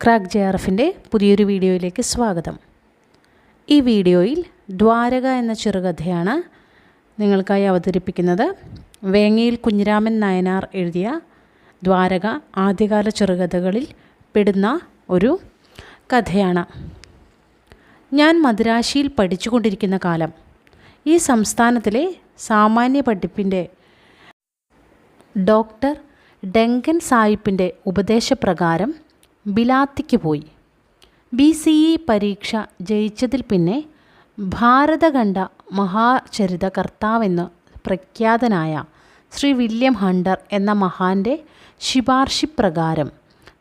Crack JRFൻ്റെ പുതിയൊരു വീഡിയോയിലേക്ക് സ്വാഗതം. ഈ വീഡിയോയിൽ ദ്വാരക എന്ന ചെറുകഥയാണ് നിങ്ങൾക്കായി അവതരിപ്പിക്കുന്നത്. വേങ്ങയിൽ കുഞ്ഞിരാമൻ നായനാർ എഴുതിയ ദ്വാരക ആദ്യകാല ചെറുകഥകളിൽ പെടുന്ന ഒരു കഥയാണ്. ഞാൻ മദ്രാശിയിൽ പഠിച്ചുകൊണ്ടിരിക്കുന്ന കാലം ഈ സംസ്ഥാനത്തിലെ സാമാന്യ പഠിപ്പിൻ്റെ ഡോക്ടർ ഡങ്കൻ സാഹിബിൻ്റെ ഉപദേശപ്രകാരം ബിലാത്തിക്ക് പോയി. BCE പരീക്ഷ ജയിച്ചതിൽ പിന്നെ ഭാരതഖണ്ഡ മഹാചരിതകർത്താവെന്ന് പ്രഖ്യാതനായ ശ്രീ വില്യം ഹണ്ടർ എന്ന മഹാൻ്റെ ശുപാർശപ്രകാരം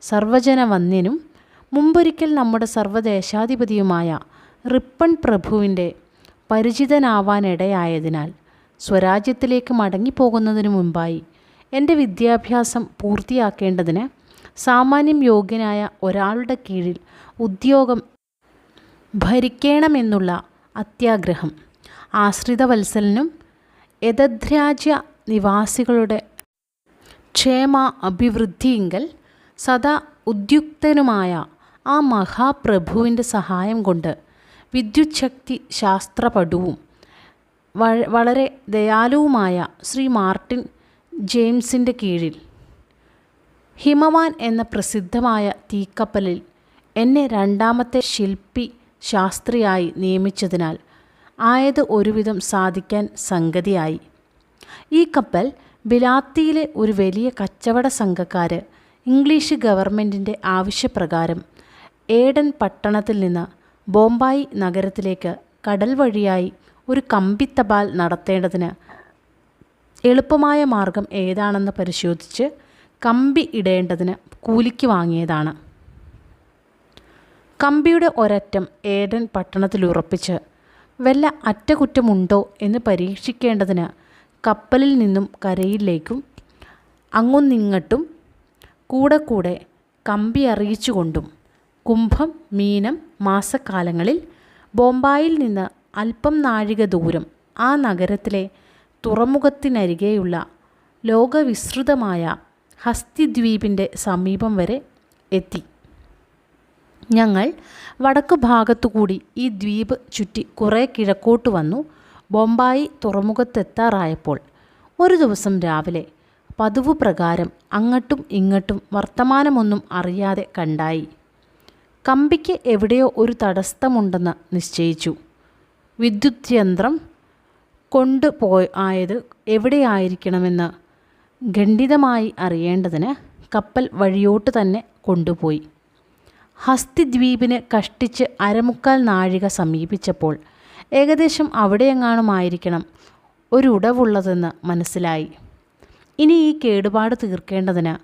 സർവജനവന്ദ്യനും മുമ്പൊരിക്കൽ നമ്മുടെ സർവദേശാധിപതിയുമായ റിപ്പൺ പ്രഭുവിൻ്റെ പരിചിതനാവാനിടയായതിനാൽ സ്വരാജ്യത്തിലേക്ക് മടങ്ങിപ്പോകുന്നതിനു മുമ്പായി എൻ്റെ വിദ്യാഭ്യാസം പൂർത്തിയാക്കേണ്ടതിന് സാമാന്യം യോഗ്യനായ ഒരാളുടെ കീഴിൽ ഉദ്യോഗം ഭരിക്കണമെന്നുള്ള അത്യാഗ്രഹം ആശ്രിതവത്സലനും യദദ്രാജ്യ നിവാസികളുടെ ക്ഷേമ അഭിവൃദ്ധിയിങ്കൽ സദാ ഉദ്യുക്തനുമായ ആ മഹാപ്രഭുവിൻ്റെ സഹായം കൊണ്ട് വിദ്യുച്ഛക്തി ശാസ്ത്രപടുവും വളരെ ദയാലുവുമായ ശ്രീ മാർട്ടിൻ ജെയിംസിൻ്റെ കീഴിൽ ഹിമവാൻ എന്ന പ്രസിദ്ധമായ തീക്കപ്പലിൽ എന്നെ രണ്ടാമത്തെ ശില്പി ശാസ്ത്രിയായി നിയമിച്ചതിനാൽ ആയത് ഒരുവിധം സാധിക്കാൻ സംഗതിയായി. ഈ കപ്പൽ ബിലാത്തിയിലെ ഒരു വലിയ കച്ചവട സംഘക്കാർ ഇംഗ്ലീഷ് ഗവൺമെൻറ്റിൻ്റെ ആവശ്യപ്രകാരം ഏഡൻ പട്ടണത്തിൽ നിന്ന് ബോംബായി നഗരത്തിലേക്ക് കടൽ വഴിയായി ഒരു കമ്പിത്തപാൽ നടത്തേണ്ടതിന് എളുപ്പമായ മാർഗം ഏതാണെന്ന് പരിശോധിച്ച് കമ്പി ഇടേണ്ടതിന് കൂലിക്ക് വാങ്ങിയതാണ്. കമ്പിയുടെ ഒരറ്റം ഏഡൻ പട്ടണത്തിൽ ഉറപ്പിച്ച് വല്ല അറ്റകുറ്റമുണ്ടോ എന്ന് പരീക്ഷിക്കേണ്ടതിന് കപ്പലിൽ നിന്നും കരയിലേക്കും അങ്ങുന്നിങ്ങട്ടും കൂടെ കമ്പി അറിയിച്ചുകൊണ്ടും കുംഭം മീനം മാസക്കാലങ്ങളിൽ ബോംബായിൽ നിന്ന് അല്പം നാഴിക ദൂരം ആ നഗരത്തിലെ തുറമുഖത്തിനരികെയുള്ള ലോകവിസ്തൃതമായ ഹസ്തിദ്വീപിൻ്റെ സമീപം വരെ എത്തി. ഞങ്ങൾ വടക്കു ഭാഗത്തുകൂടി ഈ ദ്വീപ് ചുറ്റി കുറേ കിഴക്കോട്ട് വന്നു. ബോംബായി തുറമുഖത്തെത്താറായപ്പോൾ ഒരു ദിവസം രാവിലെ പതിവ് പ്രകാരം അങ്ങട്ടും ഇങ്ങട്ടും വർത്തമാനമൊന്നും അറിയാതെ കണ്ടായി. കമ്പിക്ക് എവിടെയോ ഒരു തടസ്സമുണ്ടെന്ന് നിശ്ചയിച്ചു. വിദ്യുത് യന്ത്രം കൊണ്ടുപോയത് എവിടെയായിരിക്കണമെന്ന് ഖണ്ഡിതമായി അറിയേണ്ടതിന് കപ്പൽ വഴിയോട്ട് തന്നെ കൊണ്ടുപോയി. ഹസ്തിദ്വീപിന് കഷ്ടിച്ച് അരമുക്കാൽ നാഴിക സമീപിച്ചപ്പോൾ ഏകദേശം അവിടെയെങ്ങാനുമായിരിക്കണം ഒരുടവുള്ളതെന്ന് മനസ്സിലായി. ഇനി ഈ കേടുപാട് തീർക്കേണ്ടതിന്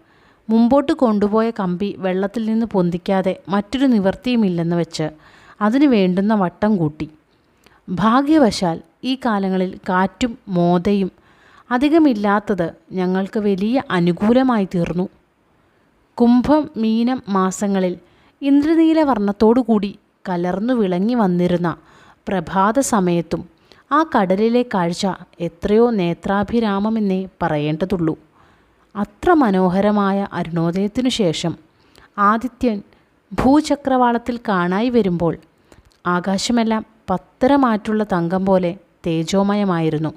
മുമ്പോട്ട് കൊണ്ടുപോയ കമ്പി വെള്ളത്തിൽ നിന്ന് പൊന്തിക്കാതെ മറ്റൊരു നിവൃത്തിയുമില്ലെന്ന് വെച്ച് അതിന് വേണ്ടുന്ന വട്ടം കൂട്ടി. ഭാഗ്യവശാൽ ഈ കാലങ്ങളിൽ കാറ്റും മോതയും അധികമില്ലാത്തത് ഞങ്ങൾക്ക് വലിയ അനുകൂലമായി തീർന്നു. കുംഭം മീനം മാസങ്ങളിൽ ഇന്ദ്രനീല വർണ്ണത്തോടുകൂടി കലർന്നു വിളങ്ങി വന്നിരുന്ന പ്രഭാത സമയത്തും ആ കടലിലെ കാഴ്ച എത്രയോ നേത്രാഭിരാമമെന്നേ പറയേണ്ടതുള്ളൂ. അത്ര മനോഹരമായ അരുണോദയത്തിനു ശേഷം ആദിത്യൻ ഭൂചക്രവാളത്തിൽ കാണായി വരുമ്പോൾ ആകാശമെല്ലാം പത്തരമാറ്റുള്ള തങ്കം പോലെ തേജോമയമായിരുന്നു.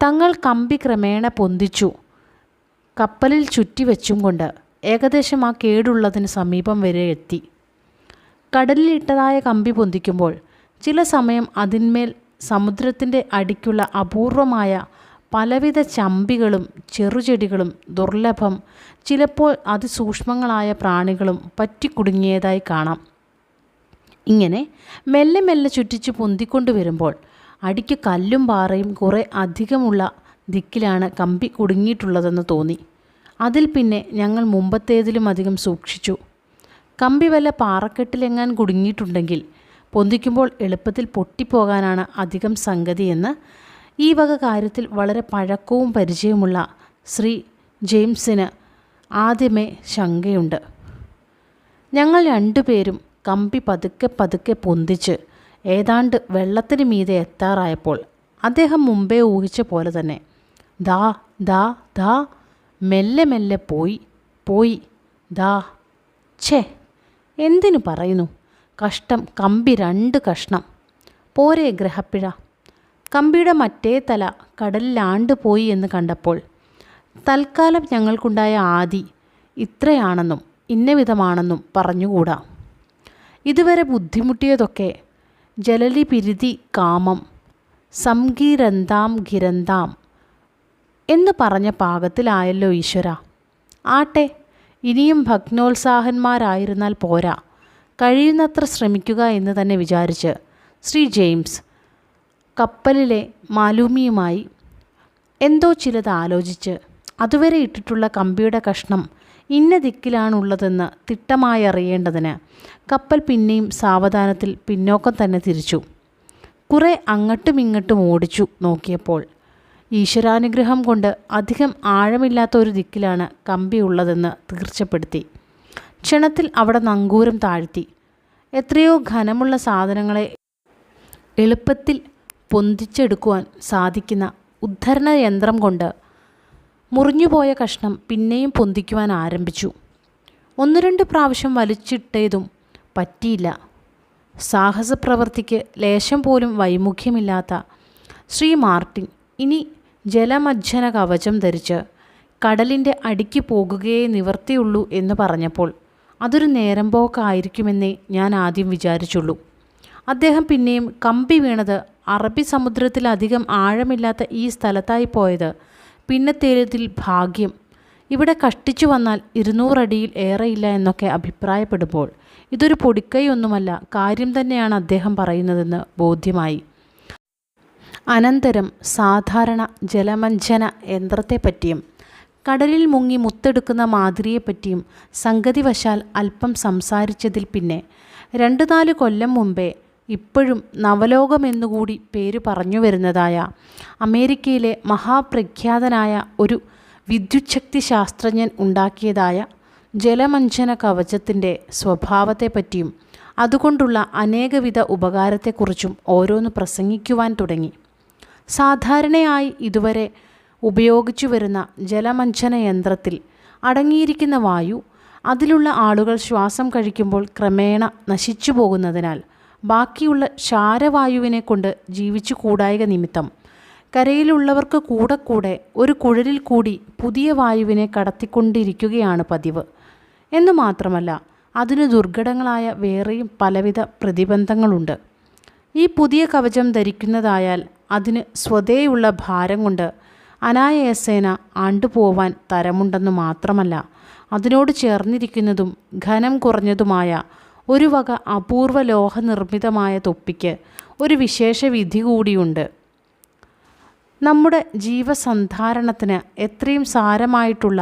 തങ്ങൾ കമ്പി ക്രമേണ പൊന്തിച്ചു കപ്പലിൽ ചുറ്റിവെച്ചും കൊണ്ട് ഏകദേശം ആ കേടുള്ളതിന് സമീപം വരെ എത്തി. കടലിലിട്ടതായ കമ്പി പൊന്തിക്കുമ്പോൾ ചില സമയം അതിന്മേൽ സമുദ്രത്തിൻ്റെ അടിക്കുള്ള അപൂർവമായ പലവിധ ചമ്പികളും ചെറുചെടികളും ദുർലഭം ചിലപ്പോൾ അതിസൂക്ഷ്മങ്ങളായ പ്രാണികളും പറ്റിക്കുടുങ്ങിയതായി കാണാം. ഇങ്ങനെ മെല്ലെ മെല്ലെ ചുറ്റിച്ച് പൊന്തിക്കൊണ്ടുവരുമ്പോൾ അടിക്ക് കല്ലും പാറയും കുറേ അധികമുള്ള ദിക്കിലാണ് കമ്പി കുടുങ്ങിയിട്ടുള്ളതെന്ന് തോന്നി. അതിൽ പിന്നെ ഞങ്ങൾ മുമ്പത്തേതിലും അധികം സൂക്ഷിച്ചു. കമ്പി വല്ല പാറക്കെട്ടിലെങ്ങാൻ കുടുങ്ങിയിട്ടുണ്ടെങ്കിൽ പൊന്തിക്കുമ്പോൾ എളുപ്പത്തിൽ പൊട്ടിപ്പോകാനാണ് അധികം സംഗതിയെന്ന് ഈ വക കാര്യത്തിൽ വളരെ പഴക്കവും പരിചയമുള്ള ശ്രീ ജെയിംസിന് ആദ്യമേ ശങ്കയുണ്ട്. ഞങ്ങൾ രണ്ടുപേരും കമ്പി പതുക്കെ പൊന്തിച്ച് ഏതാണ്ട് വെള്ളത്തിന് മീതെ എത്താറായപ്പോൾ അദ്ദേഹം മുമ്പേ ഊഹിച്ച പോലെ തന്നെ ദാ മെല്ലെ പോയി ദാ ഛേ, എന്തിനു പറയുന്നു? കഷ്ടം, കമ്പി 2 കഷ്ണം. പോരെ ഗ്രഹപ്പിഴ. കമ്പിയുടെ മറ്റേ തല കടലിലാണ്ട് പോയി എന്ന് കണ്ടപ്പോൾ തൽക്കാലം ഞങ്ങൾക്കുണ്ടായ ആദി ഇത്രയാണെന്നും ഇന്ന വിധമാണെന്നും പറഞ്ഞുകൂടാ. ഇതുവരെ ബുദ്ധിമുട്ടിയതൊക്കെ ജലലി പിരിതി കാമം സംഗിരന്താം ഗിരന്താം എന്ന് പറഞ്ഞ പാകത്തിലായല്ലോ ഈശ്വര. ആട്ടെ, ഇനിയും ഭഗ്നോത്സാഹന്മാരായിരുന്നാൽ പോരാ, കഴിയുന്നത്ര ശ്രമിക്കുക എന്ന് തന്നെ വിചാരിച്ച് ശ്രീ ജെയിംസ് കപ്പലിലെ മാലൂമിയുമായി എന്തോ ചിലത് ആലോചിച്ച് അതുവരെ ഇട്ടിട്ടുള്ള കമ്പിയുടെ കഷ്ണം ഇന്ന ദിക്കിലാണുള്ളതെന്ന് തിട്ടമായി അറിയേണ്ടതിന് കപ്പൽ പിന്നെയും സാവധാനത്തിൽ പിന്നോക്കം തന്നെ തിരിച്ചു. കുറെ അങ്ങട്ടും ഇങ്ങോട്ടും ഓടിച്ചു നോക്കിയപ്പോൾ ഈശ്വരാനുഗ്രഹം കൊണ്ട് അധികം ആഴമില്ലാത്ത ഒരു ദിക്കിലാണ് കമ്പി ഉള്ളതെന്ന് തീർച്ചപ്പെടുത്തി. ക്ഷണത്തിൽ അവിടെ നങ്കൂരം താഴ്ത്തി എത്രയോ ഘനമുള്ള സാധനങ്ങളെ എളുപ്പത്തിൽ പൊന്തിച്ചെടുക്കുവാൻ സാധിക്കുന്ന ഉദ്ധരണ യന്ത്രം കൊണ്ട് മുറിഞ്ഞുപോയ കഷ്ണം പിന്നെയും പൊന്തിക്കുവാൻ ആരംഭിച്ചു. 1-2 പ്രാവശ്യം വലിച്ചിട്ടതും പറ്റിയില്ല. സാഹസപ്രവൃത്തിക്ക് ലേശം പോലും വൈമുഖ്യമില്ലാത്ത ശ്രീ മാർട്ടിൻ ഇനി ജലമജ്ജന കവചം ധരിച്ച് കടലിൻ്റെ അടിക്ക് പോകുകയേ നിവർത്തിയുള്ളൂ എന്ന് പറഞ്ഞപ്പോൾ അതൊരു നേരം പോക്കായിരിക്കുമെന്നേ ഞാൻ ആദ്യം വിചാരിച്ചുള്ളൂ. അദ്ദേഹം പിന്നെയും കമ്പി വീണത് അറബി സമുദ്രത്തിലധികം ആഴമില്ലാത്ത ഈ സ്ഥലത്തായി പോയത് പിന്നത്തേതിൽ ഭാഗ്യം, ഇവിടെ കഷ്ടിച്ചു വന്നാൽ 200 അടിയിൽ ഏറെയില്ല എന്നൊക്കെ അഭിപ്രായപ്പെടുമ്പോൾ ഇതൊരു പൊടിക്കൈയൊന്നുമല്ല, കാര്യം തന്നെയാണ് അദ്ദേഹം പറയുന്നതെന്ന് ബോധ്യമായി. അനന്തരം സാധാരണ ജലമഞ്ജന യന്ത്രത്തെപ്പറ്റിയും കടലിൽ മുങ്ങി മുത്തെടുക്കുന്ന മാതിരിയെപ്പറ്റിയും സംഗതിവശാൽ അല്പം സംസാരിച്ചതിൽ പിന്നെ 2-4 കൊല്ലം മുമ്പേ ഇപ്പോഴും നവലോകമെന്നുകൂടി പേര് പറഞ്ഞു വരുന്നതായ അമേരിക്കയിലെ മഹാപ്രഖ്യാതനായ ഒരു വിദ്യുച്ഛക്തി ശാസ്ത്രജ്ഞൻ ഉണ്ടാക്കിയതായ ജലമഞ്ജന കവചത്തിൻ്റെ സ്വഭാവത്തെപ്പറ്റിയും അതുകൊണ്ടുള്ള അനേകവിധ ഉപകാരത്തെക്കുറിച്ചും ഓരോന്ന് പ്രസംഗിക്കുവാൻ തുടങ്ങി. സാധാരണയായി ഇതുവരെ ഉപയോഗിച്ചു വരുന്ന ജലമഞ്ജന യന്ത്രത്തിൽ അടങ്ങിയിരിക്കുന്ന വായു അതിലുള്ള ആളുകൾ ശ്വാസം കഴിക്കുമ്പോൾ ക്രമേണ നശിച്ചു പോകുന്നതിനാൽ ബാക്കിയുള്ള ക്ഷാരവായുവിനെ കൊണ്ട് ജീവിച്ചു കൂടായിക നിമിത്തം കരയിലുള്ളവർക്ക് കൂടെ കൂടെ ഒരു കുഴലിൽ കൂടി പുതിയ വായുവിനെ കടത്തിക്കൊണ്ടിരിക്കുകയാണ് പതിവ്. എന്നു മാത്രമല്ല, അതിന് ദുർഘടങ്ങളായ വേറെയും പലവിധ പ്രതിബന്ധങ്ങളുണ്ട്. ഈ പുതിയ കവചം ധരിക്കുന്നതായാൽ അതിന് സ്വതേയുള്ള ഭാരം കൊണ്ട് അനായാസേന ആണ്ടുപോവാൻ തരമുണ്ടെന്നു മാത്രമല്ല, അതിനോട് ചേർന്നിരിക്കുന്നതും ഘനം കുറഞ്ഞതുമായ ഒരു വക അപൂർവ ലോഹനിർമ്മിതമായ തൊപ്പിക്ക് ഒരു വിശേഷ വിധി കൂടിയുണ്ട്. നമ്മുടെ ജീവസന്ധാരണത്തിന് എത്രയും സാരമായിട്ടുള്ള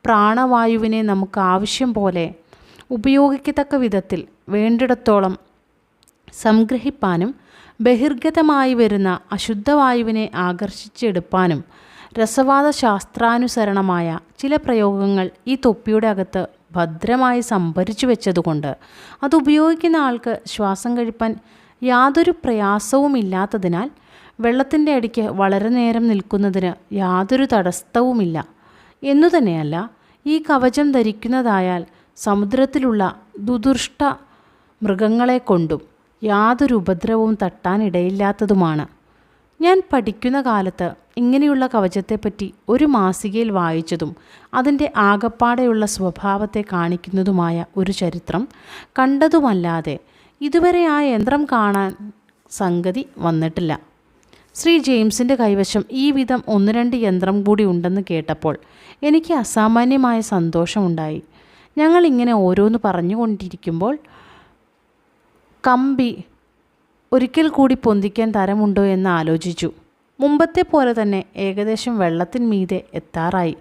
പ്രാണവായുവിനെ നമുക്ക് ആവശ്യം പോലെ ഉപയോഗിക്കത്തക്ക വിധത്തിൽ വേണ്ടിടത്തോളം സംഗ്രഹിപ്പാനും ബഹിർഗതമായി വരുന്ന അശുദ്ധവായുവിനെ ആകർഷിച്ചെടുപ്പാനും രസവാദ ശാസ്ത്രാനുസരണമായ ചില പ്രയോഗങ്ങൾ ഈ തൊപ്പിയുടെ അകത്ത് ഭദ്രമായി സംഭരിച്ചു വെച്ചതുകൊണ്ട് അതുപയോഗിക്കുന്ന ആൾക്ക് ശ്വാസം കഴിപ്പാൻ യാതൊരു പ്രയാസവുമില്ലാത്തതിനാൽ വെള്ളത്തിൻ്റെ അടിക്ക് വളരെ നേരം നിൽക്കുന്നതിന് യാതൊരു തടസ്സവുമില്ല എന്നു തന്നെയല്ല, ഈ കവചം ധരിക്കുന്നതായാൽ സമുദ്രത്തിലുള്ള ദുദുഷ്ട മൃഗങ്ങളെ കൊണ്ടും യാതൊരു ഉപദ്രവവും തട്ടാനിടയില്ലാത്തതുമാണ്. ഞാൻ പഠിക്കുന്ന കാലത്ത് ഇങ്ങനെയുള്ള കവചത്തെപ്പറ്റി ഒരു മാസികയിൽ വായിച്ചതും അതിൻ്റെ ആകപ്പാടെയുള്ള സ്വഭാവത്തെ കാണിക്കുന്നതുമായ ഒരു ചരിത്രം കണ്ടതുമല്ലാതെ ഇതുവരെ ആ യന്ത്രം കാണാൻ സംഗതി വന്നിട്ടില്ല. ശ്രീ ജെയിംസിൻ്റെ കൈവശം ഈ വിധം 1-2 യന്ത്രം കൂടി ഉണ്ടെന്ന് കേട്ടപ്പോൾ എനിക്ക് അസാമാന്യമായ സന്തോഷമുണ്ടായി. ഞങ്ങളിങ്ങനെ ഓരോന്ന് പറഞ്ഞുകൊണ്ടിരിക്കുമ്പോൾ കമ്പി ഒരിക്കൽ കൂടി പൊന്തിക്കാൻ തരമുണ്ടോ എന്ന് ആലോചിച്ചു. മുമ്പത്തെ പോലെ തന്നെ ഏകദേശം വെള്ളത്തിന്മീതെ എത്താറായി.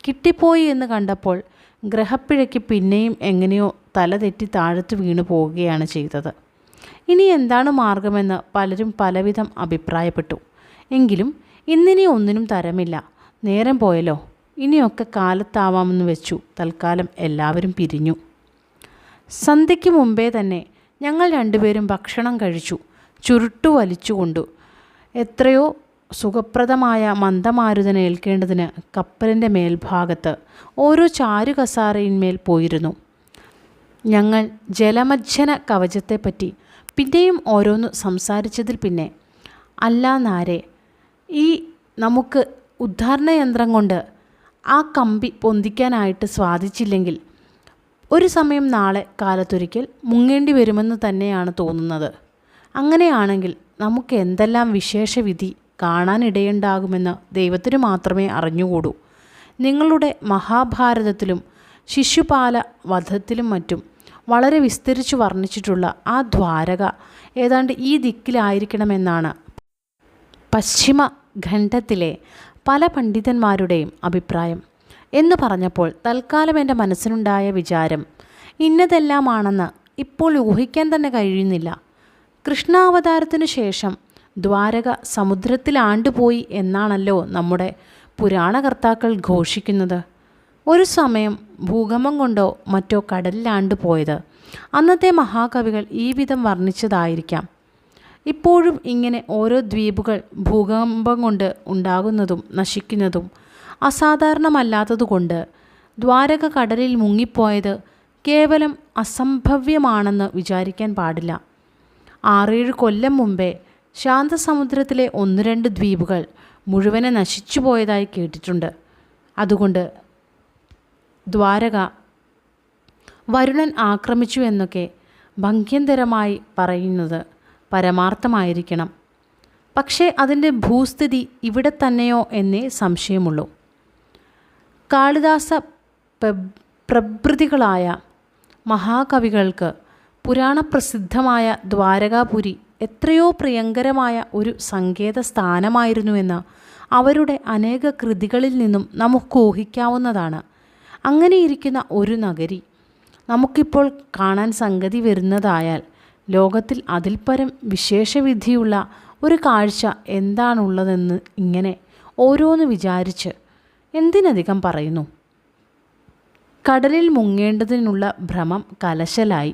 കിട്ടിപ്പോയി എന്ന് കണ്ടപ്പോൾ ഗ്രഹപ്പിഴയ്ക്ക് പിന്നെയും എങ്ങനെയോ തല തെറ്റി താഴത്ത് വീണു പോവുകയാണ് ചെയ്തത്. ഇനി എന്താണ് മാർഗമെന്ന് പലരും പലവിധം അഭിപ്രായപ്പെട്ടു. എങ്കിലും ഇന്നിനി ഒന്നിനും തരമില്ല, നേരം പോയല്ലോ, ഇനിയൊക്കെ കാലത്താവാമെന്ന് വെച്ചു തൽക്കാലം എല്ലാവരും പിരിഞ്ഞു. സന്ധ്യയ്ക്ക് മുമ്പേ തന്നെ ഞങ്ങൾ 2 പേരും ഭക്ഷണം കഴിച്ചു ചുരുട്ടു വലിച്ചുകൊണ്ടു എത്രയോ സുഖപ്രദമായ മന്ദമാരുതനെ ഏൽക്കേണ്ടതിന് കപ്പലിൻ്റെ മേൽഭാഗത്ത് ഓരോ ചാരുകസാരയിന്മേൽ പോയിരുന്നു. ഞങ്ങൾ ജലമജ്ജന കവചത്തെപ്പറ്റി പിന്നെയും ഓരോന്ന് സംസാരിച്ചതിൽ പിന്നെ, അല്ല നാരെ, ഈ നമുക്ക് ഉദ്ധാരണ യന്ത്രം കൊണ്ട് ആ കമ്പി പൊന്തിക്കാനായിട്ട് സാധിച്ചില്ലെങ്കിൽ ഒരു സമയം നാളെ കാലത്തൊരിക്കൽ മുങ്ങേണ്ടി വരുമെന്ന് തന്നെയാണ് തോന്നുന്നത്. അങ്ങനെയാണെങ്കിൽ നമുക്ക് എന്തെല്ലാം വിശേഷവിധി കാണാനിടയുണ്ടാകുമെന്ന് ദൈവത്തിന് മാത്രമേ അറിഞ്ഞുകൂടൂ. നിങ്ങളുടെ മഹാഭാരതത്തിലും ശിശുപാല വധത്തിലും മറ്റും വളരെ വിസ്തരിച്ചു വർണ്ണിച്ചിട്ടുള്ള ആ ദ്വാരക ഏതാണ്ട് ഈ ദിക്കിലായിരിക്കണമെന്നാണ് പശ്ചിമ ഖണ്ഡത്തിലെ പല പണ്ഡിതന്മാരുടെയും അഭിപ്രായം എന്ന് പറഞ്ഞപ്പോൾ തൽക്കാലം എൻ്റെ മനസ്സിനുണ്ടായ വിചാരം ഇന്നതെല്ലാമാണെന്ന് ഇപ്പോൾ ഊഹിക്കാൻ തന്നെ കഴിയുന്നില്ല. കൃഷ്ണാവതാരത്തിനു ശേഷം ദ്വാരക സമുദ്രത്തിലാണ്ടുപോയി എന്നാണല്ലോ നമ്മുടെ പുരാണകർത്താക്കൾ ഘോഷിക്കുന്നത്. ഒരു സമയം ഭൂകമ്പം കൊണ്ടോ മറ്റോ കടലിലാണ്ടു പോയത് അന്നത്തെ മഹാകവികൾ ഈ വിധം വർണ്ണിച്ചതായിരിക്കാം. ഇപ്പോഴും ഇങ്ങനെ ഓരോ ദ്വീപുകൾ ഭൂകമ്പം കൊണ്ട് ഉണ്ടാകുന്നതും നശിക്കുന്നതും അസാധാരണമല്ലാത്തതുകൊണ്ട് ദ്വാരക കടലിൽ മുങ്ങിപ്പോയത് കേവലം അസംഭവ്യമാണെന്ന് വിചാരിക്കാൻ പാടില്ല. 6-7 കൊല്ലം മുമ്പേ ശാന്തസമുദ്രത്തിലെ 1-2 ദ്വീപുകൾ മുഴുവനെ നശിച്ചു പോയതായി കേട്ടിട്ടുണ്ട്. അതുകൊണ്ട് ദ്വാരക വരുണൻ ആക്രമിച്ചു എന്നൊക്കെ ഭംഗ്യന്തരമായി പറയുന്നത് പരമാർത്ഥമായിരിക്കണം. പക്ഷേ അതിൻ്റെ ഭൂസ്ഥിതി ഇവിടെ തന്നെയോ എന്നേ സംശയമുള്ളൂ. കാളിദാസ പ്രഭൃതികളായ മഹാകവികൾക്ക് പുരാണപ്രസിദ്ധമായ ദ്വാരകാപുരി എത്രയോ പ്രിയങ്കരമായ ഒരു സങ്കേത സ്ഥാനമായിരുന്നുവെന്ന് അവരുടെ അനേക കൃതികളിൽ നിന്നും നമുക്ക് ഊഹിക്കാവുന്നതാണ്. അങ്ങനെയിരിക്കുന്ന ഒരു നഗരി നമുക്കിപ്പോൾ കാണാൻ സംഗതി വരുന്നതായാൽ ലോകത്തിൽ അതിൽ പരം വിശേഷവിധിയുള്ള ഒരു കാഴ്ച എന്താണുള്ളതെന്ന് ഇങ്ങനെ ഓരോന്ന് വിചാരിച്ച് എന്തിനധികം പറയുന്നു. കടലിൽ മുങ്ങേണ്ടതിനുള്ള ഭ്രമം കലശലായി.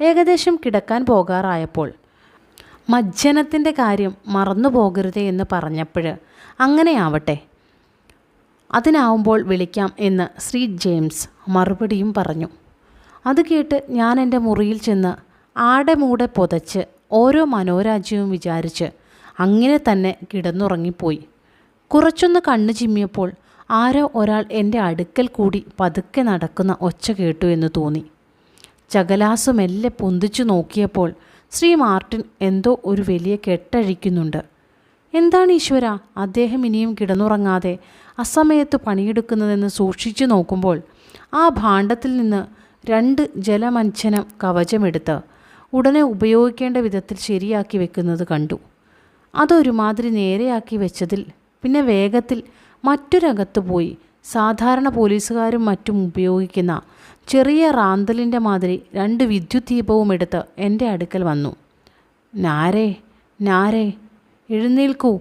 ഏകദേശം കിടക്കാൻ പോകാറായപ്പോൾ മജ്ജനത്തിൻ്റെ കാര്യം മറന്നു പോകരുതേ എന്ന് പറഞ്ഞപ്പോൾ അങ്ങനെയാവട്ടെ, അതിനാവുമ്പോൾ വിളിക്കാം എന്ന് ശ്രീ ജെയിംസ് മറുപടിയും പറഞ്ഞു. അത് കേട്ട് ഞാൻ എൻ്റെ മുറിയിൽ ചെന്ന് ആടെ മൂടെ പുതച്ച് ഓരോ മനോരാജ്യവും വിചാരിച്ച് അങ്ങനെ തന്നെ കിടന്നുറങ്ങിപ്പോയി. കുറച്ചൊന്ന് കണ്ണു ചിമ്മിയപ്പോൾ ആരോ ഒരാൾ എൻ്റെ അടുക്കൽ കൂടി പതുക്കെ നടക്കുന്ന ഒച്ച കേട്ടു എന്ന് തോന്നി. ചകലാസ് മെല്ലെ പൊന്തിച്ചു നോക്കിയപ്പോൾ ശ്രീ മാർട്ടിൻ എന്തോ ഒരു വലിയ കെട്ടഴിക്കുന്നുണ്ട്. എന്താണ് ഈശ്വര അദ്ദേഹം ഇനിയും കിടന്നുറങ്ങാതെ അസമയത്ത് പണിയെടുക്കുന്നതെന്ന് സൂക്ഷിച്ചു നോക്കുമ്പോൾ ആ ഭാണ്ഡത്തിൽ നിന്ന് 2 ജലമഞ്ജന കവചമെടുത്ത് ഉടനെ ഉപയോഗിക്കേണ്ട വിധത്തിൽ ശരിയാക്കി വെക്കുന്നത് കണ്ടു. അതൊരുമാതിരി നേരെയാക്കി വെച്ചതിൽ പിന്നെ വേഗത്തിൽ മറ്റൊരകത്ത് പോയി സാധാരണ പോലീസുകാരും മറ്റും ഉപയോഗിക്കുന്ന ചെറിയ റാന്തലിൻ്റെ മാതിരി 2 വിദ്യുത് ദീപവും എടുത്ത് എൻ്റെ അടുക്കൽ വന്നു. നാരേ നാരേ, എഴുന്നേൽക്കൂ,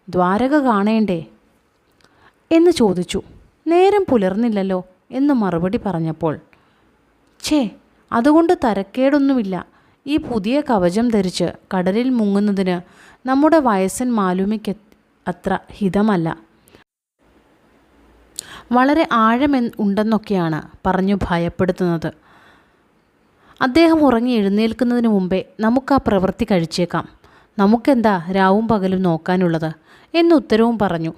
ദ്വാരക കാണേണ്ടേ എന്ന് ചോദിച്ചു. നേരം പുലർന്നില്ലല്ലോ എന്ന് മറുപടി പറഞ്ഞപ്പോൾ, ഛേ, അതുകൊണ്ട് തരക്കേടൊന്നുമില്ല. ഈ പുതിയ കവചം ധരിച്ച് കടലിൽ മുങ്ങുന്നതിന് നമ്മുടെ വയസ്സൻ മാലുമിക്ക് അത്ര ഹിതമല്ല. വളരെ ഉണ്ടെന്നൊക്കെയാണ് പറഞ്ഞു ഭയപ്പെടുത്തുന്നത്. അദ്ദേഹം ഉറങ്ങി എഴുന്നേൽക്കുന്നതിന് മുമ്പേ നമുക്ക് ആ പ്രവൃത്തി കഴിച്ചേക്കാം. നമുക്കെന്താ രാവും പകലും നോക്കാനുള്ളത് എന്ന് ഉത്തരവും പറഞ്ഞു.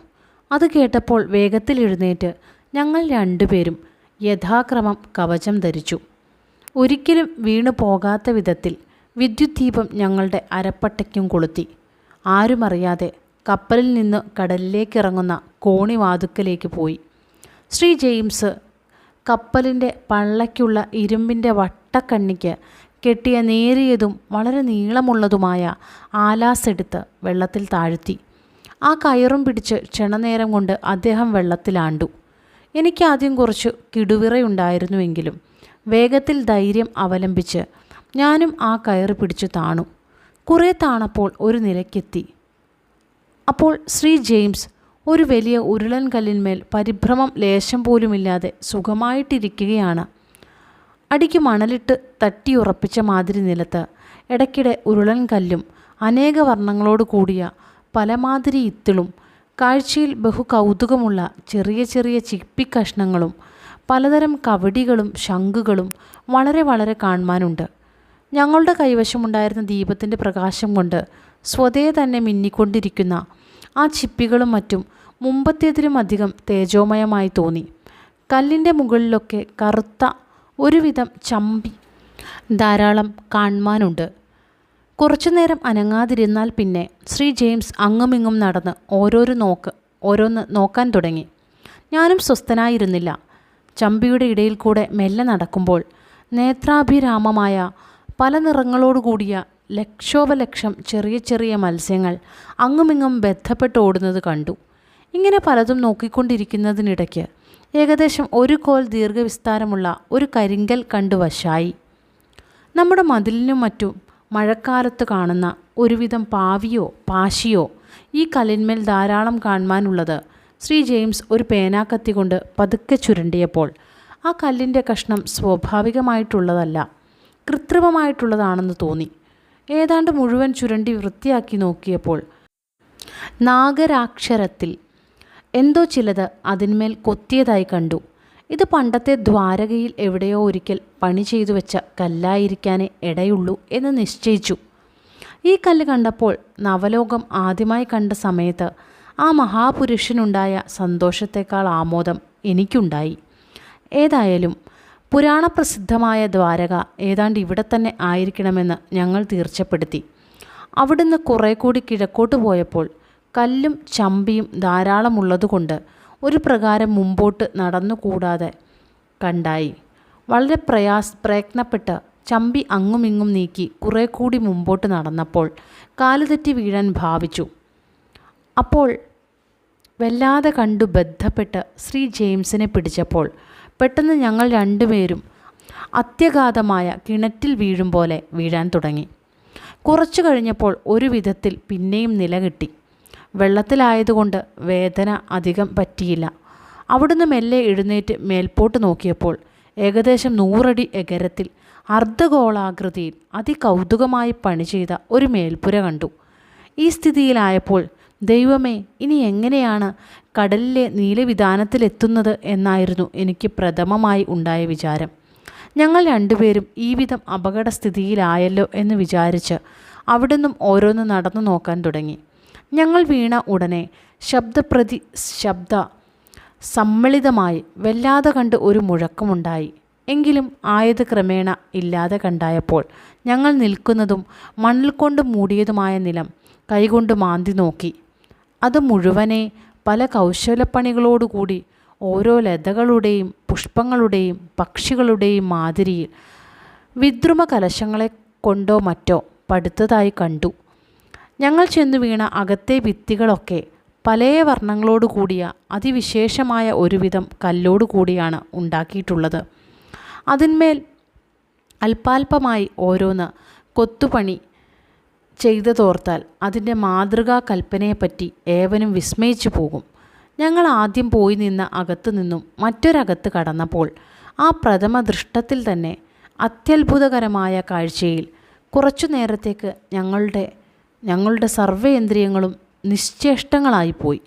അത് കേട്ടപ്പോൾ വേഗത്തിൽ എഴുന്നേറ്റ് ഞങ്ങൾ 2 പേരും യഥാക്രമം കവചം ധരിച്ചു. ഒരിക്കലും വീണു പോകാത്ത വിധത്തിൽ വിദ്യുത് ദീപം ഞങ്ങളുടെ അരപ്പട്ടയ്ക്കും കൊളുത്തി. ആരുമറിയാതെ കപ്പലിൽ നിന്ന് കടലിലേക്കിറങ്ങുന്ന കോണിവാതുക്കലേക്ക് പോയി. ശ്രീ ജെയിംസ് കപ്പലിൻ്റെ പള്ളയ്ക്കുള്ള ഇരുമ്പിൻ്റെ വട്ടക്കണ്ണിക്ക് കെട്ടിയ നേരിയതും വളരെ നീളമുള്ളതുമായ ആലാസെടുത്ത് വെള്ളത്തിൽ താഴ്ത്തി. ആ കയറും പിടിച്ച് ക്ഷണനേരം കൊണ്ട് അദ്ദേഹം വെള്ളത്തിലാണ്ടു. എനിക്കാദ്യം കുറച്ച് കിടുവിറയുണ്ടായിരുന്നുവെങ്കിലും വേഗത്തിൽ ധൈര്യം അവലംബിച്ച് ഞാനും ആ കയറ് പിടിച്ചു താണു. കുറേ താണപ്പോൾ ഒരു നിലയ്ക്കെത്തി. അപ്പോൾ ശ്രീ ജെയിംസ് ഒരു വലിയ ഉരുളൻ കല്ലിന്മേൽ പരിഭ്രമം ലേശം പോലുമില്ലാതെ സുഖമായിട്ടിരിക്കുകയാണ്. അടിക്ക് മണലിട്ട് തട്ടിയുറപ്പിച്ച മാതിരി നിലത്ത് ഇടയ്ക്കിടെ ഉരുളൻ കല്ലും അനേക വർണ്ണങ്ങളോട് കൂടിയ പലമാതിരി ഇത്തിളും കാഴ്ചയിൽ ബഹു കൗതുകമുള്ള ചെറിയ ചെറിയ ചിപ്പിക്കഷ്ണങ്ങളും പലതരം കവടികളും ശംഖുകളും വളരെ വളരെ കാണുവാനുണ്ട്. ഞങ്ങളുടെ കൈവശമുണ്ടായിരുന്ന ദീപത്തിൻ്റെ പ്രകാശം കൊണ്ട് സ്വതേ തന്നെ മിന്നിക്കൊണ്ടിരിക്കുന്ന ആ ചിപ്പികളും മറ്റും മുമ്പത്തേതിലും അധികം തേജോമയമായി തോന്നി. കല്ലിൻ്റെ മുകളിലൊക്കെ കറുത്ത ഒരുവിധം ചമ്പി ധാരാളം കാണുവാനുണ്ട്. കുറച്ചുനേരം അനങ്ങാതിരുന്നാൽ പിന്നെ ശ്രീ ജെയിംസ് അങ്ങുമിങ്ങും നടന്ന് ഓരോന്ന് നോക്കാൻ തുടങ്ങി. ഞാനും സ്വസ്ഥനായിരുന്നില്ല. ചമ്പിയുടെ ഇടയിൽ കൂടെ മെല്ലെ നടക്കുമ്പോൾ നേത്രാഭിരാമമായ പല നിറങ്ങളോടുകൂടിയ ലക്ഷോപലക്ഷം ചെറിയ ചെറിയ മത്സ്യങ്ങൾ അങ്ങുമിങ്ങും ബന്ധപ്പെട്ട് ഓടുന്നത് കണ്ടു. ഇങ്ങനെ പലതും നോക്കിക്കൊണ്ടിരിക്കുന്നതിനിടയ്ക്ക് ഏകദേശം ഒരു കോൽ ദീർഘവിസ്താരമുള്ള ഒരു കരിങ്കൽ കണ്ടു വശായി. നമ്മുടെ മതിലിനും മറ്റും മഴക്കാലത്ത് കാണുന്ന ഒരുവിധം പാവിയോ പാശിയോ ഈ കല്ലിന്മേൽ ധാരാളം കാണുവാനുള്ളത് ശ്രീ ജെയിംസ് ഒരു പേനാക്കത്തി കൊണ്ട് പതുക്കെ ചുരണ്ടിയപ്പോൾ ആ കല്ലിൻ്റെ കഷ്ണം സ്വാഭാവികമായിട്ടുള്ളതല്ല, കൃത്രിമമായിട്ടുള്ളതാണെന്ന് തോന്നി. ഏതാണ്ട് മുഴുവൻ ചുരണ്ടി വൃത്തിയാക്കി നോക്കിയപ്പോൾ നാഗരാക്ഷരത്തിൽ എന്തോ ചിലത് അതിന്മേൽ കൊത്തിയതായി കണ്ടു. ഇത് പണ്ടത്തെ ദ്വാരകയിൽ എവിടെയോ ഒരിക്കൽ പണി ചെയ്തു വെച്ച കല്ലായിരിക്കാനേ ഇടയുള്ളൂ എന്ന് നിശ്ചയിച്ചു. ഈ കല്ല് കണ്ടപ്പോൾ നവലോകം ആദ്യമായി കണ്ട സമയത്ത് ആ മഹാപുരുഷനുണ്ടായ സന്തോഷത്തേക്കാൾ ആമോദം എനിക്കുണ്ടായി. ഏതായാലും പുരാണപ്രസിദ്ധമായ ദ്വാരക ഏതാണ്ട് ഇവിടെ തന്നെ ആയിരിക്കണമെന്ന് ഞങ്ങൾ തീർച്ചപ്പെടുത്തി. അവിടുന്ന് കുറേ കൂടി കിഴക്കോട്ട് പോയപ്പോൾ കല്ലും ചമ്പിയും ധാരാളമുള്ളതുകൊണ്ട് ഒരു പ്രകാരം മുമ്പോട്ട് നടന്നുകൂടാതെ കണ്ടായി. വളരെ പ്രയത്നപ്പെട്ട് ചമ്പി അങ്ങുമിങ്ങും നീക്കി കുറേ കൂടി മുമ്പോട്ട് നടന്നപ്പോൾ കാലുതെറ്റി വീഴാൻ ഭാവിച്ചു. അപ്പോൾ വല്ലാതെ കണ്ടു ബന്ധപ്പെട്ട് ശ്രീ ജെയിംസിനെ പിടിച്ചപ്പോൾ പെട്ടെന്ന് ഞങ്ങൾ രണ്ടുപേരും അത്യഘാതമായ കിണറ്റിൽ വീഴും പോലെ വീഴാൻ തുടങ്ങി. കുറച്ചു കഴിഞ്ഞപ്പോൾ ഒരു വിധത്തിൽ പിന്നെയും നിലകിട്ടി. വെള്ളത്തിലായതുകൊണ്ട് വേദന അധികം പറ്റിയില്ല. അവിടുന്ന് മെല്ലെ എഴുന്നേറ്റ് മേൽപോട്ട് നോക്കിയപ്പോൾ ഏകദേശം 100 അടി എകരത്തിൽ അർദ്ധഗോളാകൃതിയിൽ അതികൗതുകമായി പണി ചെയ്ത ഒരു മേൽപ്പുര കണ്ടു. ഈ സ്ഥിതിയിലായപ്പോൾ ദൈവമേ, ഇനി എങ്ങനെയാണ് കടലിലെ നീലവിതാനത്തിലെത്തുന്നത് എന്നായിരുന്നു എനിക്ക് പ്രഥമമായി ഉണ്ടായ വിചാരം. ഞങ്ങൾ രണ്ടുപേരും ഈ വിധം അപകടസ്ഥിതിയിലായല്ലോ എന്ന് വിചാരിച്ച് അവിടുന്ന് ഓരോന്ന് നടന്നു നോക്കാൻ തുടങ്ങി. ഞങ്ങൾ വീണ ഉടനെ ശബ്ദ സമ്മളിതമായി വല്ലാതെ കണ്ട് ഒരു മുഴക്കമുണ്ടായി. എങ്കിലും ആയത് ക്രമേണ ഇല്ലാതെ കണ്ടായപ്പോൾ ഞങ്ങൾ നിൽക്കുന്നതും മണ്ണിൽ കൊണ്ട് മൂടിയതുമായ നിലം കൈകൊണ്ട് മാന്തി നോക്കി. അത് മുഴുവനെ പല കൗശലപ്പണികളോടുകൂടി ഓരോ ലതകളുടെയും പുഷ്പങ്ങളുടെയും പക്ഷികളുടെയും മാതിരിയിൽ വിദ്രുമ കലശങ്ങളെ കൊണ്ടോ മറ്റോ പടുത്തതായി കണ്ടു. ഞങ്ങൾ ചെന്നു വീണ അകത്തെ ഭിത്തികളൊക്കെ പല വർണ്ണങ്ങളോടു കൂടിയ അതിവിശേഷമായ ഒരുവിധം കല്ലോടു കൂടിയാണ് ഉണ്ടാക്കിയിട്ടുള്ളത്. അതിന്മേൽ അല്പാൽപമായി ഓരോന്ന് കൊത്തുപണി ചെയ്തതോർത്താൽ അതിൻ്റെ മാതൃകാ കൽപ്പനയെപ്പറ്റി ഏവനും വിസ്മയിച്ചു പോകും. ഞങ്ങൾ ആദ്യം പോയി നിന്ന അകത്തു നിന്നും മറ്റൊരകത്ത് കടന്നപ്പോൾ ആ പ്രഥമ ദൃഷ്ടത്തിൽ തന്നെ അത്യത്ഭുതകരമായ കാഴ്ചയിൽ കുറച്ചു നേരത്തേക്ക് ഞങ്ങളുടെ സർവ്വേന്ദ്രിയങ്ങളും നിശ്ചേഷ്ടങ്ങളായിപ്പോയി.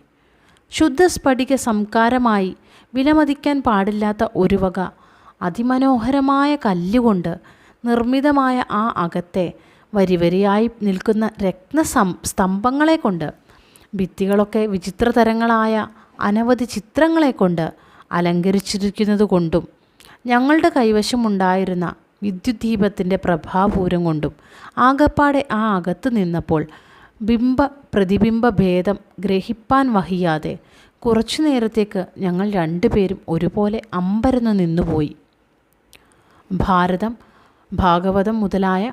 ശുദ്ധസ്ഫടിക സംസ്കാരമായി വിലമതിക്കാൻ പാടില്ലാത്ത ഒരു വക അതിമനോഹരമായ കല്ലുകൊണ്ട് നിർമ്മിതമായ ആ അകത്തെ വരിവരിയായി നിൽക്കുന്ന സ്തംഭങ്ങളെ കൊണ്ട് ഭിത്തികളൊക്കെ വിചിത്രതരങ്ങളായ അനവധി ചിത്രങ്ങളെ കൊണ്ട് അലങ്കരിച്ചിരിക്കുന്നത് കൊണ്ടും ഞങ്ങളുടെ കൈവശമുണ്ടായിരുന്ന വിദ്യുദ്ദീപത്തിൻ്റെ പ്രഭാപൂരം കൊണ്ടും ആകപ്പാടെ ആ അകത്ത് നിന്നപ്പോൾ പ്രതിബിംബ ഭേദം ഗ്രഹിപ്പാൻ വഹിയാതെ കുറച്ചു നേരത്തേക്ക് ഞങ്ങൾ രണ്ടുപേരും ഒരുപോലെ അമ്പരന്ന് നിന്നുപോയി. ഭാഗവതം മുതലായ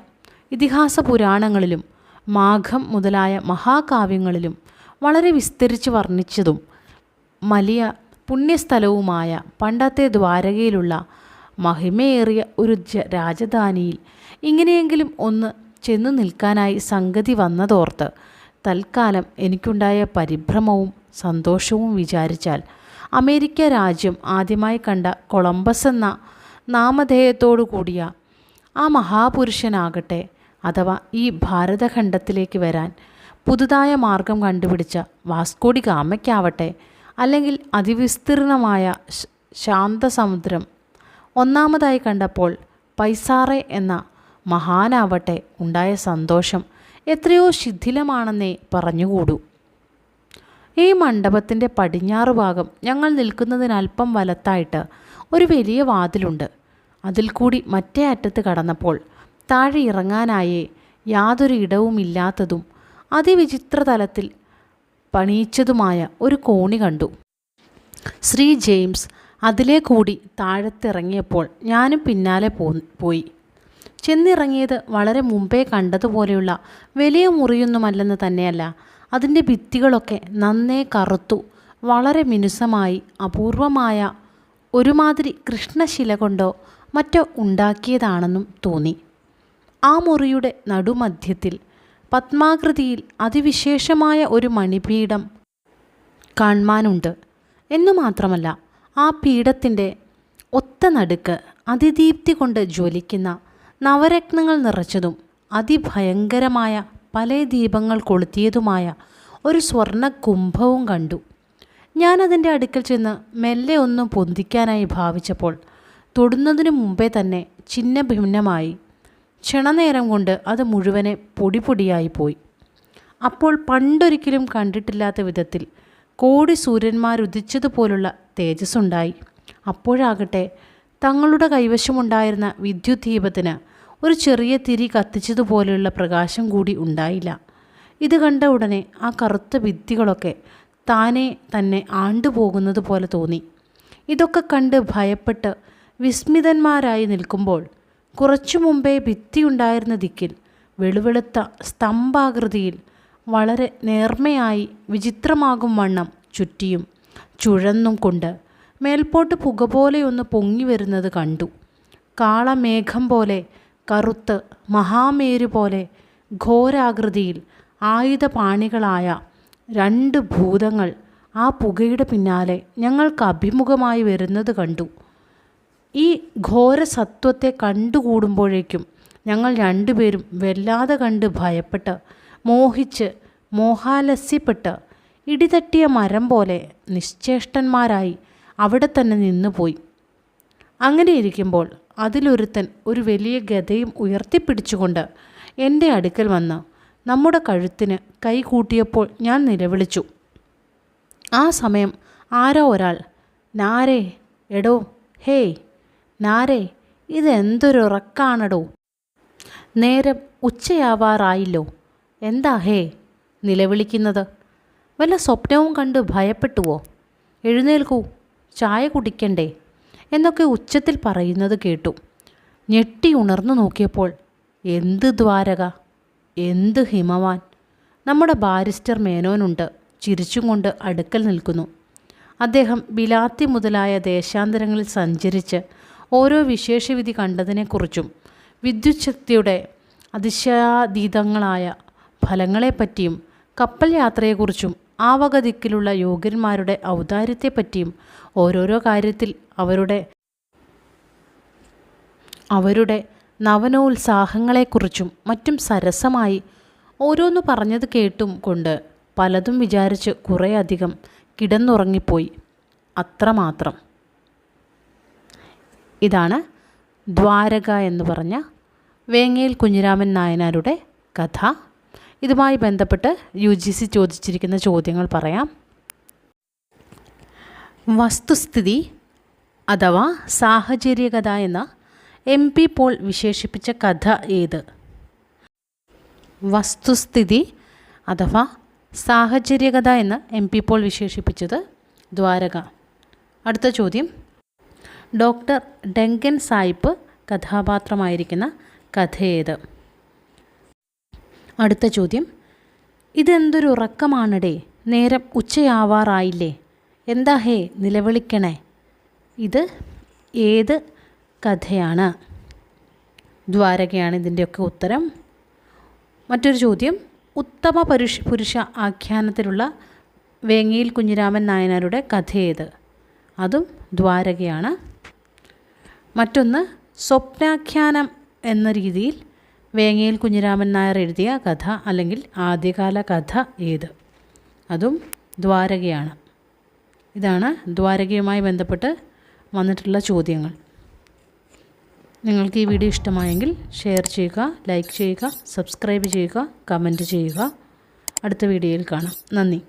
ഇതിഹാസ പുരാണങ്ങളിലും മാഘം മുതലായ മഹാകാവ്യങ്ങളിലും വളരെ വിസ്തരിച്ച് വർണ്ണിച്ചതും വലിയ പുണ്യസ്ഥലവുമായ പണ്ടത്തെ ദ്വാരകയിലുള്ള മഹിമയേറിയ ഒരു രാജധാനിയിൽ ഇങ്ങനെയെങ്കിലും ഒന്ന് ചെന്നു നിൽക്കാനായി സംഗതി വന്നതോർത്ത് തൽക്കാലം എനിക്കുണ്ടായ പരിഭ്രമവും സന്തോഷവും വിചാരിച്ചാൽ അമേരിക്ക രാജ്യം ആദ്യമായി കണ്ട കൊളംബസ് എന്ന നാമധേയത്തോടു കൂടിയ ആ മഹാപുരുഷനാകട്ടെ, അഥവാ ഈ ഭാരതഖണ്ഡത്തിലേക്ക് വരാൻ പുതുതായ മാർഗം കണ്ടുപിടിച്ച വാസ്കോഡി ഗാമയ്ക്കാവട്ടെ, അല്ലെങ്കിൽ അതിവിസ്തീർണമായ ശാന്തസമുദ്രം. ഒന്നാമതായി കണ്ടപ്പോൾ പൈസാറെ എന്ന മഹാനാവട്ടെ ഉണ്ടായ സന്തോഷം എത്രയോ ശിഥിലമാണെന്നേ പറഞ്ഞുകൂടൂ. ഈ മണ്ഡപത്തിൻ്റെ പടിഞ്ഞാറ് ഭാഗം ഞങ്ങൾ നിൽക്കുന്നതിനൽപ്പം വലത്തായിട്ട് ഒരു വലിയ വാതിലുണ്ട്. അതിൽ കൂടി മറ്റേ അറ്റത്ത് കടന്നപ്പോൾ താഴെ ഇറങ്ങാനായേ യാതൊരു ഇടവുമില്ലാത്തതും അതിവിചിത്ര തലത്തിൽ പണിയിച്ചതുമായ ഒരു കോണി കണ്ടു. ശ്രീ ജെയിംസ് അതിലേ കൂടി താഴത്തിറങ്ങിയപ്പോൾ ഞാനും പിന്നാലെ പോയി. ചെന്നിറങ്ങിയത് വളരെ മുമ്പേ കണ്ടതുപോലെയുള്ള വലിയ മുറിയൊന്നുമല്ലെന്ന് തന്നെയല്ല, അതിൻ്റെ ഭിത്തികളൊക്കെ നന്നേ കറുത്തു വളരെ മിനുസമായി അപൂർവമായ ഒരുമാതിരി കൃഷ്ണശില കൊണ്ടോ മറ്റോ ഉണ്ടാക്കിയതാണെന്നും തോന്നി. ആ മുറിയുടെ നടുമധ്യത്തിൽ പത്മാകൃതിയിൽ അതിവിശേഷമായ ഒരു മണിപീഠം കാണാനുണ്ട് എന്നു മാത്രമല്ല, ആ പീഠത്തിൻ്റെ ഒത്ത നടുക്ക് അതിദീപ്തി കൊണ്ട് ജ്വലിക്കുന്ന നവരത്നങ്ങൾ നിറച്ചതും അതിഭയങ്കരമായ പല ദീപങ്ങൾ കൊളുത്തിയതുമായ ഒരു സ്വർണ്ണ കുംഭവും കണ്ടു. ഞാനതിൻ്റെ അടുക്കൽ ചെന്ന് മെല്ലെ ഒന്നും പൊന്തിക്കാനായി ഭാവിച്ചപ്പോൾ തൊടുന്നതിനു മുമ്പേ തന്നെ ചിന്ന ഭിന്നമായി. ക്ഷണനേരം കൊണ്ട് അത് മുഴുവനെ പൊടിയായി പോയി. അപ്പോൾ പണ്ടൊരിക്കലും കണ്ടിട്ടില്ലാത്ത വിധത്തിൽ കോടി സൂര്യന്മാരുദിച്ചതുപോലുള്ള തേജസ്സുണ്ടായി. അപ്പോഴാകട്ടെ തങ്ങളുടെ കൈവശമുണ്ടായിരുന്ന വിദ്യുത് ദീപത്തിന് ഒരു ചെറിയ തിരി കത്തിച്ചതുപോലെയുള്ള പ്രകാശം കൂടി ഉണ്ടായില്ല. ഇത് കണ്ട ഉടനെ ആ കറുത്ത ഭിത്തികളൊക്കെ താനെ തന്നെ ആണ്ടുപോകുന്നത് പോലെ തോന്നി. ഇതൊക്കെ കണ്ട് ഭയപ്പെട്ട് വിസ്മിതന്മാരായി നിൽക്കുമ്പോൾ കുറച്ചു മുമ്പേ ഭിത്തിയുണ്ടായിരുന്ന ദിക്കിൽ വെളുവെളുത്ത സ്തംഭാകൃതിയിൽ വളരെ നേർമയായി വിചിത്രമാകും വണ്ണം ചുറ്റിയും ചുഴന്നും കൊണ്ട് മേൽപോട്ട് പുക പോലെയൊന്ന് പൊങ്ങി വരുന്നത് കണ്ടു. കാളമേഘം പോലെ കറുത്ത് മഹാമേരു പോലെ ഘോരാകൃതിയിൽ ആയുധപാണികളായ 2 ഭൂതങ്ങൾ ആ പുകയുടെ പിന്നാലെ ഞങ്ങൾക്ക് അഭിമുഖമായി വരുന്നത് കണ്ടു. ഈ ഘോരസത്വത്തെ കണ്ടുകൂടുമ്പോഴേക്കും ഞങ്ങൾ 2 പേരും വല്ലാതെ കണ്ട് ഭയപ്പെട്ട് മോഹിച്ച് മോഹാലസ്യപ്പെട്ട് ഇടിതട്ടിയ മരം പോലെ നിശ്ചേഷ്ടന്മാരായി അവിടെ തന്നെ നിന്നുപോയി. അങ്ങനെ ഇരിക്കുമ്പോൾ അതിലൊരുത്തൻ ഒരു വലിയ ഗദയും ഉയർത്തിപ്പിടിച്ചുകൊണ്ട് എൻ്റെ അടുക്കൽ വന്ന് നമ്മുടെ കഴുത്തിന് കൈ കൂട്ടിയപ്പോൾ ഞാൻ നിലവിളിച്ചു. ആ സമയം ആരോ ഒരാൾ, നാരേ, എടോ, ഹേയ് നാരേ, ഇതെന്തൊരുറക്കാണടോ, നേരം ഉച്ചയാവാറായില്ലോ, എന്താ ഹേ നിലവിളിക്കുന്നത്? വല്ല സ്വപ്നവും കണ്ട് ഭയപ്പെട്ടുവോ? എഴുന്നേൽക്കൂ, ചായ കുടിക്കണ്ടേ എന്നൊക്കെ ഉച്ചത്തിൽ പറയുന്നത് കേട്ടു. ഞെട്ടി ഉണർന്നു നോക്കിയപ്പോൾ എന്ത് ദ്വാരക, എന്ത് ഹിമവാൻ! നമ്മുടെ ബാരിസ്റ്റർ മേനോനുണ്ട് ചിരിച്ചും കൊണ്ട് അടുക്കൽ നിൽക്കുന്നു. അദ്ദേഹം ബിലാത്തി മുതലായ ദേശാന്തരങ്ങളിൽ സഞ്ചരിച്ച് ഓരോ വിശേഷവിധി കണ്ടതിനെക്കുറിച്ചും വിദ്യുച്ഛക്തിയുടെ അതിശയാതീതങ്ങളായ ഫലങ്ങളെപ്പറ്റിയും കപ്പൽ യാത്രയെക്കുറിച്ചും ആ വക ദിക്കിലുള്ള യോഗ്യന്മാരുടെ ഔദാര്യത്തെപ്പറ്റിയും ഓരോരോ കാര്യത്തിൽ അവരുടെ നവനോത്സാഹങ്ങളെക്കുറിച്ചും മറ്റും സരസമായി ഓരോന്ന് പറഞ്ഞത് കേട്ടും കൊണ്ട് പലതും വിചാരിച്ച് കുറേയധികം കിടന്നുറങ്ങിപ്പോയി. അത്രമാത്രം. ഇതാണ് ദ്വാരക എന്ന് പറഞ്ഞ വേങ്ങേൽ കുഞ്ഞിരാമൻ നായനാരുടെ കഥ. ഇതുമായി ബന്ധപ്പെട്ട് UGC ചോദിച്ചിരിക്കുന്ന ചോദ്യങ്ങൾ പറയാം. വസ്തുസ്ഥിതി അഥവാ സാഹചര്യകഥ എന്ന MP പോൾ വിശേഷിപ്പിച്ച കഥ ഏത്? വസ്തുസ്ഥിതി അഥവാ സാഹചര്യകഥ എന്ന് MP പോൾ വിശേഷിപ്പിച്ചത് ദ്വാരക. അടുത്ത ചോദ്യം, ഡോക്ടർ ഡങ്കൻ സായിപ്പ് കഥാപാത്രമായിരിക്കുന്ന കഥ ഏത്? അടുത്ത ചോദ്യം, ഇതെന്തൊരു ഉറക്കമാണടേ, നേരം ഉച്ചയാവാറായില്ലേ, എന്താ ഹേ നിലവിളിക്കണേ? ഇത് ഏത് കഥയാണ്? ദ്വാരകയാണ് ഇതിൻ്റെയൊക്കെ ഉത്തരം. മറ്റൊരു ചോദ്യം, ഉത്തമ പുരുഷ ആഖ്യാനത്തിലുള്ള വേങ്ങേൽ കുഞ്ഞിരാമൻ നായനാരുടെ കഥ ഏത്? അതും ദ്വാരകയാണ്. മറ്റൊന്ന്, സ്വപ്നാഖ്യാനം എന്ന രീതിയിൽ വേങ്ങേൽ കുഞ്ഞിരാമൻ നായർ എഴുതിയ കഥ അല്ലെങ്കിൽ ആദ്യകാല കഥ ഏത്? അതും ദ്വാരകയാണ്. ഇതാണ് ദ്വാരകയുമായി ബന്ധപ്പെട്ട് വന്നിട്ടുള്ള ചോദ്യങ്ങൾ. നിങ്ങൾക്ക് ഈ വീഡിയോ ഇഷ്ടമായെങ്കിൽ ഷെയർ ചെയ്യുക, ലൈക്ക് ചെയ്യുക, സബ്സ്ക്രൈബ് ചെയ്യുക, കമൻറ്റ് ചെയ്യുക. അടുത്ത വീഡിയോയിൽ കാണാം. നന്ദി.